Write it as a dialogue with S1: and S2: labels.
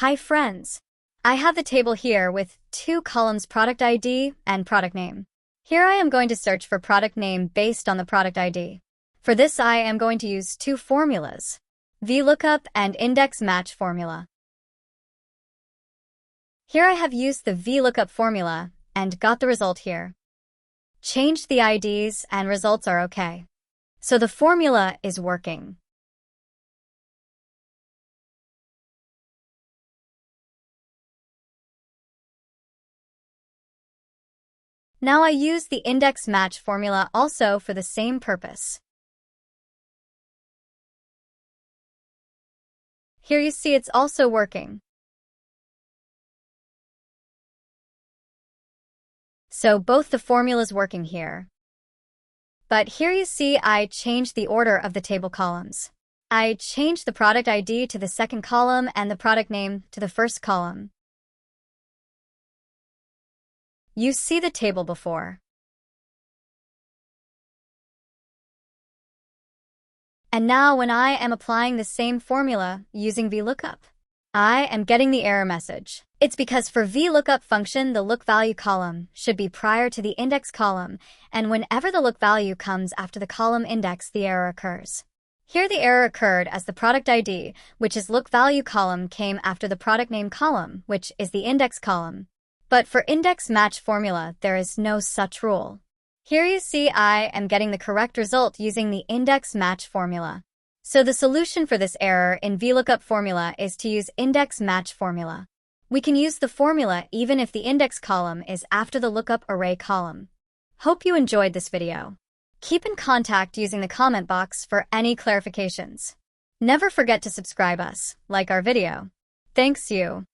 S1: Hi friends! I have the table here with two columns, product ID and product name. Here I am going to search for product name based on the product ID. For this I am going to use two formulas, VLOOKUP and index match formula. Here I have used the VLOOKUP formula and got the result here. Changed the IDs and results are okay. So the formula is working. Now I use the index match formula also for the same purpose. Here you see it's also working. So both the formulas working here. But here you see I changed the order of the table columns. I changed the product ID to the second column and the product name to the first column. You see the table before. And now when I am applying the same formula using VLOOKUP, I am getting the error message. It's because for VLOOKUP function, the look value column should be prior to the index column, and whenever the look value comes after the column index, the error occurs. Here the error occurred as the product ID, which is look value column, came after the product name column, which is the index column. But for index match formula, there is no such rule. Here you see I am getting the correct result using the index match formula. So the solution for this error in VLOOKUP formula is to use index match formula. We can use the formula even if the index column is after the lookup array column. Hope you enjoyed this video. Keep in contact using the comment box for any clarifications. Never forget to subscribe us, like our video. Thanks you.